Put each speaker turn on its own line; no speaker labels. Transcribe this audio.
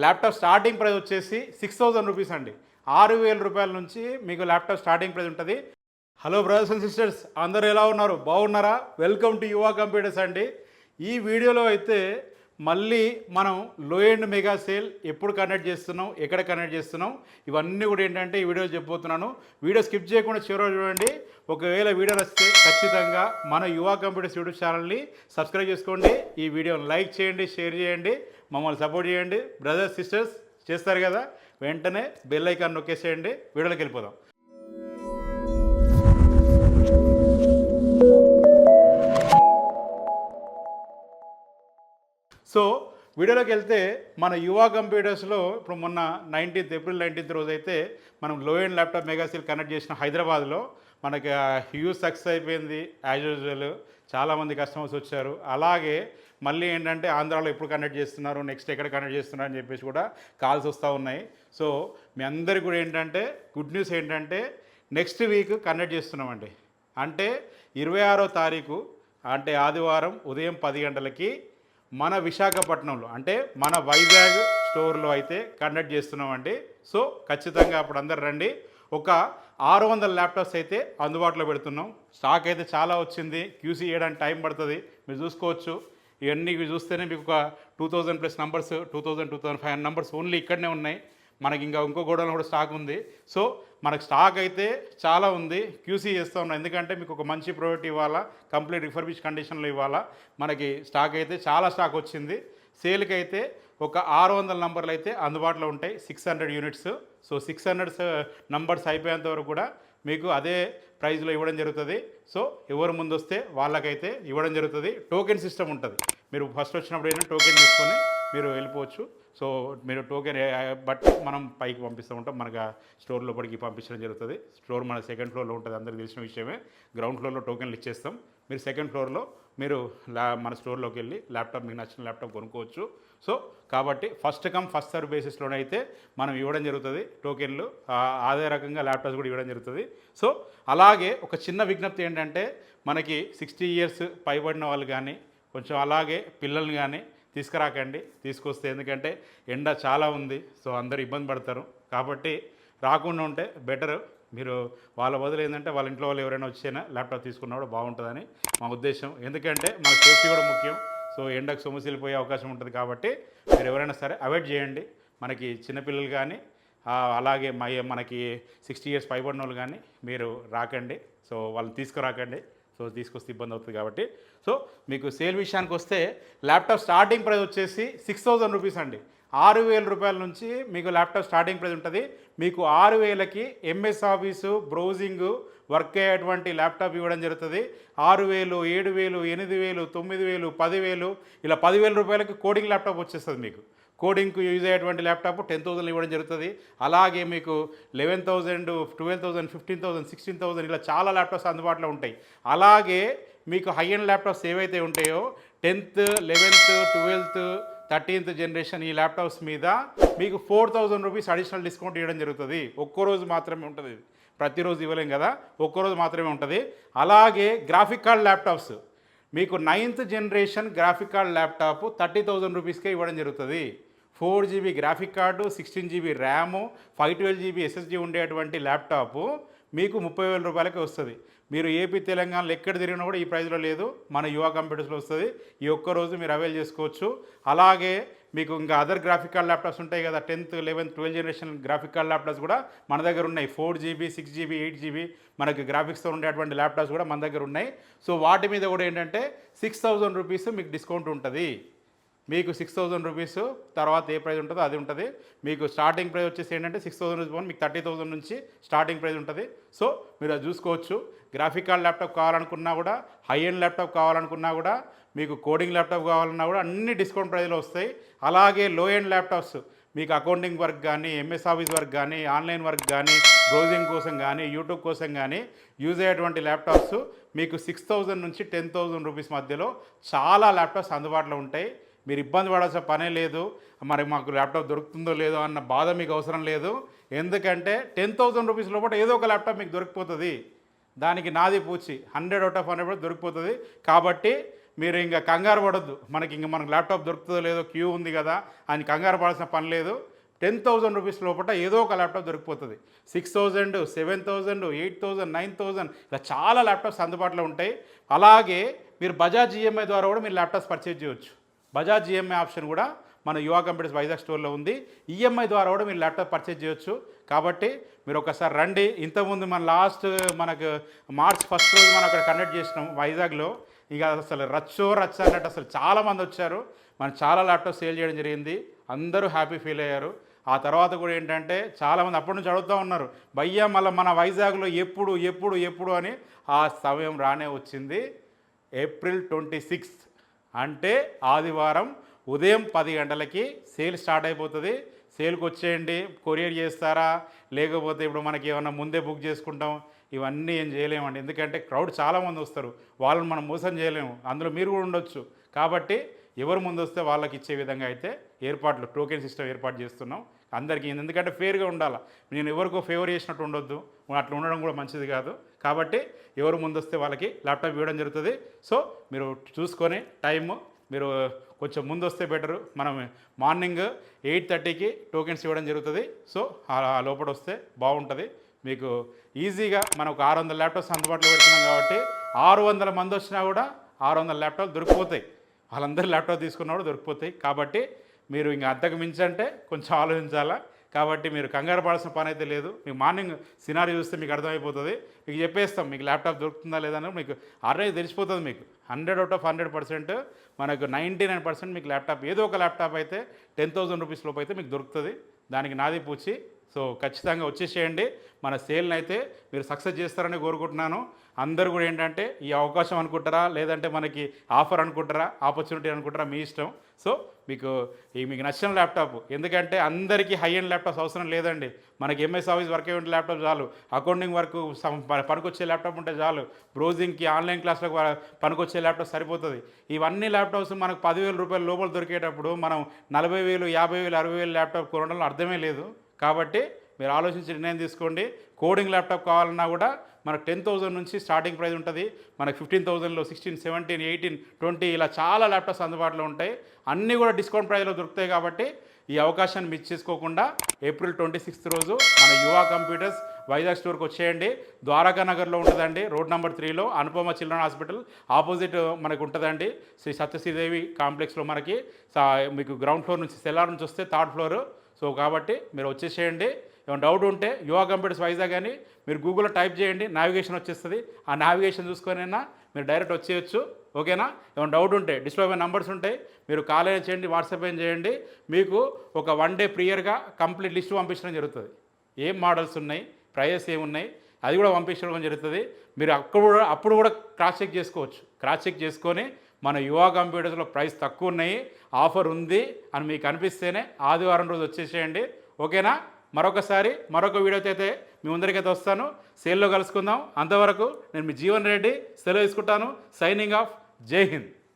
Laptop starting price వచ్చేసి 6000 rupees అండి. 6000 రూపాయల నుంచి మీకు ల్యాప్టాప్ స్టార్టింగ్ ప్రైస్ ఉంటుంది. హలో బ్రదర్స్ అండ్ సిస్టర్స్, అందరూ ఎలా ఉన్నారు? బాగున్నారా? వెల్కమ్ టు యువా కంప్యూటర్స్ అండి. ఈ వీడియోలో అయితే మళ్ళీ మనం లో ఎండ్ మెగా సేల్ ఎప్పుడు కండక్ట్ చేస్తున్నాం, ఎక్కడ కండక్ట్ చేస్తున్నాం, ఇవన్నీ కూడా ఏంటంటే ఈ వీడియో చెప్పబోతున్నాను. వీడియో స్కిప్ చేయకుండా చివరి చూడండి. ఒకవేళ వీడియో వస్తే ఖచ్చితంగా మన యువా కంప్యూటర్స్ యూట్యూబ్ ఛానల్ని సబ్స్క్రైబ్ చేసుకోండి. ఈ వీడియోని లైక్ చేయండి, షేర్ చేయండి, మమ్మల్ని సపోర్ట్ చేయండి. బ్రదర్స్ సిస్టర్స్ చేస్తారు కదా, వెంటనే బెల్ ఐకాన్ నొక్కేసేయండి. వీడియోలోకి వెళ్ళిపోదాం. సో వీడియోలోకి వెళ్తే మన యువా కంప్యూటర్స్లో ఇప్పుడు మొన్న ఏప్రిల్ 19th రోజు అయితే మనం లో end laptop mega sale conduct చేసిన హైదరాబాద్లో మనకి హ్యూజ్ సక్సెస్ అయిపోయింది. యాజ్ యూజువల్ చాలామంది కస్టమర్స్ వచ్చారు. అలాగే మళ్ళీ ఏంటంటే ఆంధ్రాలో ఎప్పుడు కండక్ట్ చేస్తున్నారు, నెక్స్ట్ ఎక్కడ కండక్ట్ చేస్తున్నారు అని చెప్పేసి కూడా కాల్స్ వస్తూ ఉన్నాయి. సో మీ అందరికీ కూడా ఏంటంటే గుడ్ న్యూస్ ఏంటంటే నెక్స్ట్ వీక్ కండక్ట్ చేస్తున్నామండి. అంటే 26వ తారీఖు అంటే ఆదివారం ఉదయం 10 గంటలకి మన విశాఖపట్నంలో అంటే మన వైజాగ్ స్టోర్లో అయితే కండక్ట్ చేస్తున్నామండి. సో ఖచ్చితంగా అప్పుడు అందరు రండి. ఒక 600 ల్యాప్టాప్స్ అయితే అందుబాటులో పెడుతున్నాం. స్టాక్ అయితే చాలా వచ్చింది. క్యూసీ చేయడానికి టైం పడుతుంది. మీరు చూసుకోవచ్చు. ఇవన్నీ చూస్తేనే మీకు ఒక 2000+ నంబర్స్, 2500 నంబర్స్ ఓన్లీ ఇక్కడనే ఉన్నాయి. మనకి ఇంకా ఇంకో గోడౌన్లో కూడా స్టాక్ ఉంది. సో మనకు స్టాక్ అయితే చాలా ఉంది. క్యూసీ చేస్తూ ఉన్నాం. ఎందుకంటే మీకు ఒక మంచి ప్రోడక్ట్ ఇవ్వాలా, కంప్లీట్ రిఫర్బిష్ కండిషన్లో ఇవ్వాలా. మనకి స్టాక్ అయితే చాలా స్టాక్ వచ్చింది. సేల్కి అయితే ఒక 600 నంబర్లు అయితే అందుబాటులో ఉంటాయి. 600 యూనిట్స్. సో 600 నంబర్స్ అయిపోయేంత వరకు కూడా మీకు అదే ప్రైస్లో ఇవ్వడం జరుగుతుంది. సో ఎవరు ముందు వస్తే వాళ్ళకైతే ఇవ్వడం జరుగుతుంది. టోకెన్ సిస్టమ్ ఉంటుంది. మీరు ఫస్ట్ వచ్చినప్పుడు అయినా టోకెన్ తీసుకొని మీరు వెళ్ళిపోవచ్చు. సో మీరు టోకెన్ బట్టి మనం పైకి పంపిస్తూ ఉంటాం. మనకు స్టోర్ లోపలికి పంపించడం జరుగుతుంది. స్టోర్ మన సెకండ్ ఫ్లోర్లో ఉంటుంది, అందరికీ తెలిసిన విషయమే. గ్రౌండ్ ఫ్లోర్లో టోకెన్లు ఇచ్చేస్తాం. మీరు సెకండ్ ఫ్లోర్లో మీరు మన స్టోర్లోకి వెళ్ళి ల్యాప్టాప్ మీకు నచ్చిన ల్యాప్టాప్ కొనుక్కోవచ్చు. సో కాబట్టి ఫస్ట్ కమ్ ఫస్ట్ సర్వ్ బేసిస్లోనే అయితే మనం ఇవ్వడం జరుగుతుంది టోకెన్లు. అదే రకంగా ల్యాప్టాప్స్ కూడా ఇవ్వడం జరుగుతుంది. సో అలాగే ఒక చిన్న విజ్ఞప్తి ఏంటంటే మనకి 60 years పైబడిన వాళ్ళు కానీ కొంచెం అలాగే పిల్లల్ని కానీ తీసుకురాకండి. తీసుకొస్తే ఎందుకంటే ఎండ చాలా ఉంది. సో అందరు ఇబ్బంది పడతారు. కాబట్టి రాకుండా ఉంటే బెటరు. మీరు వాళ్ళ బదులు ఏంటంటే వాళ్ళ ఇంట్లో వాళ్ళు ఎవరైనా వచ్చేనా ల్యాప్టాప్ తీసుకున్నా కూడా బాగుంటుందని మా ఉద్దేశం. ఎందుకంటే మన సేఫ్టీ కూడా ముఖ్యం. సో ఎండకు సొమ్ముసిల్లిపోయే అవకాశం ఉంటుంది. కాబట్టి మీరు ఎవరైనా సరే అవాయిడ్ చేయండి. మనకి చిన్నపిల్లలు కానీ అలాగే మనకి 60 years పైబడిన వాళ్ళు కానీ మీరు రాకండి. సో వాళ్ళని తీసుకురాకండి. సో తీసుకొస్తే ఇబ్బంది అవుతుంది. కాబట్టి సో మీకు సేల్ విషయానికి వస్తే ల్యాప్టాప్ స్టార్టింగ్ ప్రైస్ వచ్చేసి 6000 రూపీస్ అండి. 6000 రూపాయల నుంచి మీకు ల్యాప్టాప్ స్టార్టింగ్ ప్రైస్ ఉంటుంది. మీకు 6000కి ఎంఎస్ ఆఫీసు బ్రౌజింగ్ వర్క్ అయ్యేటువంటి ల్యాప్టాప్ ఇవ్వడం జరుగుతుంది. 6000, 7000, 8000, 9000, 10000 ఇలా 10000 రూపాయలకి కోడింగ్ ల్యాప్టాప్ వచ్చేస్తుంది. మీకు కోడింగ్కు యూజ్ అయ్యేటువంటి ల్యాప్టాప్ 10,000 ఇవ్వడం జరుగుతుంది. అలాగే మీకు 11,000, 12,000, 15,000, 16,000 ఇలా చాలా ల్యాప్టాప్స్ అందుబాటులో ఉంటాయి. అలాగే మీకు హై ఎండ్ ల్యాప్టాప్స్ ఏవైతే ఉంటాయో 10th, 11th, 12th, 13th generation ఈ ల్యాప్టాప్స్ మీద మీకు 4,000 రూపీస్ అడిషనల్ డిస్కౌంట్ ఇవ్వడం జరుగుతుంది. ఒక్కరోజు మాత్రమే ఉంటుంది. ప్రతిరోజు ఇవ్వలేం కదా, ఒక్కరోజు మాత్రమే ఉంటుంది. అలాగే గ్రాఫిక్ కార్డ్ ల్యాప్టాప్స్ మీకు 9th generation graphic card laptop 30,000 రూపీస్కే ఇవ్వడం జరుగుతుంది. 4GB graphic card, 16GB RAM, 512GB SSD ఉండేటువంటి ల్యాప్టాపు మీకు 30,000 రూపాయలకే వస్తుంది. మీరు ఏపీ తెలంగాణలో ఎక్కడ తిరిగినా కూడా ఈ ప్రైస్లో లేదు, మన యువా కంప్యూటర్స్లో వస్తుంది. ఈ ఒక్కరోజు మీరు అవైల్ చేసుకోవచ్చు. అలాగే మీకు ఇంకా అదర్ గ్రాఫిక్ కార్డ్ ల్యాప్టాప్స్ ఉంటాయి కదా, 10th, 11th, 12th generation graphic card laptops కూడా మన దగ్గర ఉన్నాయి. 4GB, 6GB, 8GB మనకి గ్రాఫిక్స్తో ఉండేటువంటి ల్యాప్టాప్స్ కూడా మన దగ్గర ఉన్నాయి. సో వాటి మీద కూడా ఏంటంటే 6,000 రూపీస్ మీకు డిస్కౌంట్ ఉంటుంది. మీకు 6,000 రూపీస్ తర్వాత ఏ ప్రైస్ ఉంటుందో అది ఉంటుంది. మీకు స్టార్టింగ్ ప్రైస్ వచ్చేసి ఏంటంటే 6,000 రూపీస్ మీకు 30,000 నుంచి స్టార్టింగ్ ప్రైస్ ఉంటుంది. సో మీరు అది చూసుకోవచ్చు. గ్రాఫిక్ కార్డ్ ల్యాప్టాప్ కావాలనుకున్నా కూడా, హై ఎండ్ ల్యాప్టాప్ కావాలనుకున్నా కూడా, మీకు కోడింగ్ ల్యాప్టాప్ కావాలన్నా కూడా అన్ని డిస్కౌంట్ ప్రైస్లో వస్తాయి. అలాగే లో ఎండ్ ల్యాప్టాప్స్ మీకు అకౌంటింగ్ వర్క్ కానీ, ఎంఎస్ ఆఫీస్ వర్క్ కానీ, ఆన్లైన్ వర్క్ కానీ, బ్రౌజింగ్ కోసం కానీ, యూట్యూబ్ కోసం కానీ యూజ్ అయ్యేటువంటి ల్యాప్టాప్స్ మీకు 6,000 నుంచి 10,000 రూపీస్ మధ్యలో చాలా ల్యాప్టాప్స్ అందుబాటులో ఉంటాయి. మీరు ఇబ్బంది పడాల్సిన పనే లేదు. మరి మాకు ల్యాప్టాప్ దొరుకుతుందో లేదో అన్న బాధ మీకు అవసరం లేదు. ఎందుకంటే 10,000 రూపీస్ లోపల ఏదో ఒక ల్యాప్టాప్ మీకు దొరికిపోతుంది. దానికి నాది పూచి 100 out of 100 దొరికిపోతుంది. కాబట్టి మీరు ఇంకా కంగారు పడొద్దు, మనకు ల్యాప్టాప్ దొరుకుతుందో లేదో క్యూ ఉంది కదా అని కంగారు పడాల్సిన పని లేదు. 10,000 రూపీస్ లోపల ఏదో ఒక ల్యాప్టాప్ దొరికిపోతుంది. 6,000, 7,000, 8,000, 9,000 ఇలా చాలా ల్యాప్టాప్స్ అందుబాటులో ఉంటాయి. అలాగే మీరు బజాజ్ ఈఎంఐ ద్వారా కూడా మీరు ల్యాప్టాప్స్ పర్చేజ్ చేయవచ్చు. బజాజ్ ఈఎంఐ ఆప్షన్ కూడా మన యువ కంప్యూటర్స్ వైజాగ్ స్టోర్లో ఉంది. ఈఎంఐ ద్వారా కూడా మీరు ల్యాప్టాప్ పర్చేజ్ చేయొచ్చు. కాబట్టి మీరు ఒకసారి రండి. ఇంతకుముందు మనకు మార్చ్ 1 రోజు మనం అక్కడ కండక్ట్ చేసినాం వైజాగ్లో. ఇక అసలు రచ్చ అన్నట్టు అసలు చాలామంది వచ్చారు. మనం చాలా ల్యాప్టాప్ సేల్ చేయడం జరిగింది. అందరూ హ్యాపీ ఫీల్ అయ్యారు. ఆ తర్వాత కూడా ఏంటంటే చాలామంది అప్పటి నుంచి అడుగుతూ ఉన్నారు, భయ్యా మళ్ళీ మన వైజాగ్లో ఎప్పుడు అని. ఆ సమయం రానే వచ్చింది. ఏప్రిల్ 26 అంటే ఆదివారం ఉదయం 10 గంటలకి సేల్ స్టార్ట్ అయిపోతుంది. సేల్కి వచ్చేయండి. కొరియర్ చేస్తారా, లేకపోతే ఇప్పుడు మనకి ఏమన్నా ముందే బుక్ చేసుకుంటాం, ఇవన్నీ ఏం చేయలేమండి. ఎందుకంటే క్రౌడ్ చాలామంది వస్తారు, వాళ్ళని మనం మోసం చేయలేము. అందులో మీరు కూడా ఉండొచ్చు. కాబట్టి ఎవరు ముందు వస్తే వాళ్ళకి ఇచ్చే విధంగా అయితే టోకెన్ సిస్టమ్ ఏర్పాటు చేస్తున్నాం అందరికీ. ఎందుకంటే ఫేర్గా ఉండాలి. నేను ఎవరికో ఫేవర్ చేసినట్టు ఉండొద్దు, అట్లా ఉండడం కూడా మంచిది కాదు. కాబట్టి ఎవరు ముందు వస్తే వాళ్ళకి ల్యాప్టాప్ ఇవ్వడం జరుగుతుంది. సో మీరు చూసుకొని టైము మీరు కొంచెం ముందు వస్తే బెటరు. మనం మార్నింగ్ 8:30కి టోకెన్స్ ఇవ్వడం జరుగుతుంది. సో ఆ లోపల వస్తే బాగుంటుంది. మీకు ఈజీగా మనం ఒక 600 ల్యాప్టాప్స్ అందుబాటులో పెడుతున్నాం కాబట్టి 600 మంది వచ్చినా కూడా 600 ల్యాప్టాప్ దొరికిపోతాయి. వాళ్ళందరూ ల్యాప్టాప్ తీసుకున్నప్పుడు దొరికిపోతాయి. కాబట్టి మీరు ఇంకా అంతకు మించి అంటే కొంచెం ఆలోచించాలా. కాబట్టి మీరు కంగారు పడాల్సిన పని అయితే లేదు. మీకు మార్నింగ్ సినారీ చూస్తే మీకు అర్థమైపోతుంది. మీకు చెప్పేస్తాం మీకు ల్యాప్టాప్ దొరుకుతుందా లేదని మీకు ఆల్రెడీ తెలిసిపోతుంది. మీకు 100 out of 100% మనకు 99% మీకు ల్యాప్టాప్ ఏదో ఒక ల్యాప్టాప్ అయితే 10,000 రూపీస్ లోపు అయితే మీకు దొరుకుతుంది. దానికి నాది పూచి. సో ఖచ్చితంగా వచ్చేసేయండి. మన సేల్ని అయితే మీరు సక్సెస్ చేస్తారని కోరుకుంటున్నాను. అందరూ కూడా ఏంటంటే ఈ అవకాశం అనుకుంటారా, లేదంటే మనకి ఆఫర్ అనుకుంటారా, ఆపర్చునిటీ అనుకుంటారా, మీ ఇష్టం. సో మీకు నచ్చిన ల్యాప్టాప్, ఎందుకంటే అందరికీ హై ఎండ్ ల్యాప్టాప్స్ అవసరం లేదండి. మనకి ఎంఎస్ ఆఫీస్ వర్క్ అయ్యే ల్యాప్టాప్ చాలు, అకౌంటింగ్ వర్క్ పనికొచ్చే ల్యాప్టాప్ ఉంటే చాలు, బ్రౌజింగ్కి ఆన్లైన్ క్లాస్లకు పనికొచ్చే ల్యాప్టాప్ సరిపోతుంది. ఇవన్నీ ల్యాప్టాప్స్ మనకు 10,000 రూపాయల లోపల దొరికేటప్పుడు మనం 40,000, 50,000, 60,000 ల్యాప్టాప్ కొనడంలో అర్థమే లేదు. కాబట్టి మీరు ఆలోచించి నిర్ణయం తీసుకోండి. కోడింగ్ ల్యాప్టాప్ కావాలన్నా కూడా మనకు 10,000 నుంచి స్టార్టింగ్ ప్రైస్ ఉంటుంది. మనకు 15,000లో 16, 17, 18, 20 ఇలా చాలా ల్యాప్టాప్స్ అందుబాటులో ఉంటాయి. అన్నీ కూడా డిస్కౌంట్ ప్రైస్లో దొరుకుతాయి. కాబట్టి ఈ అవకాశాన్ని మిస్ చేసుకోకుండా ఏప్రిల్ 26 రోజు మన యువ కంప్యూటర్స్ వైజాగ్ స్టోర్కి వచ్చేయండి. ద్వారకా నగర్లో ఉంటుందండి, రోడ్ నెంబర్ 3లో అనుపమ చిల్డ్రన్ హాస్పిటల్ ఆపోజిట్ మనకు ఉంటుందండి. శ్రీ సత్యశ్రీదేవి కాంప్లెక్స్లో మనకి మీకు గ్రౌండ్ ఫ్లోర్ నుంచి సెల్లార్ నుంచి వస్తే 3rd ఫ్లోర్. సో కాబట్టి మీరు వచ్చేసేయండి. ఏమైనా డౌట్ ఉంటే యువ కంప్యూటర్స్ వైజాగ్ అని మీరు గూగుల్లో టైప్ చేయండి, నావిగేషన్ వచ్చేస్తుంది. ఆ నావిగేషన్ చూసుకొనైనా మీరు డైరెక్ట్ వచ్చేయచ్చు. ఓకేనా? ఏమైనా డౌట్ ఉంటే డిస్ప్లే పై నంబర్స్ ఉంటాయి, మీరు కాల్ అయినా చేయండి, వాట్సాప్ అయినా చేయండి. మీకు ఒక 1 డే ప్రియర్గా కంప్లీట్ లిస్ట్ పంపించడం జరుగుతుంది. ఏం మోడల్స్ ఉన్నాయి, ప్రైజెస్ ఏమున్నాయి అది కూడా పంపించడం జరుగుతుంది. మీరు అప్పుడు కూడా క్రాస్ చెక్ చేసుకోవచ్చు. క్రాస్ చెక్ చేసుకొని మన యువ కంప్యూటర్స్లో ప్రైస్ తక్కువ ఉన్నాయి, ఆఫర్ ఉంది అని మీకు అనిపిస్తేనే ఆదివారం రోజు వచ్చేసేయండి. ఓకేనా? మరొక వీడియోతో అయితే మీ ముందరికైతే వస్తాను. సేల్లో కలుసుకుందాం. అంతవరకు నేను మీ జీవన్ రెడ్డి సెలవు తీసుకుంటాను. Signing off. జై హింద్.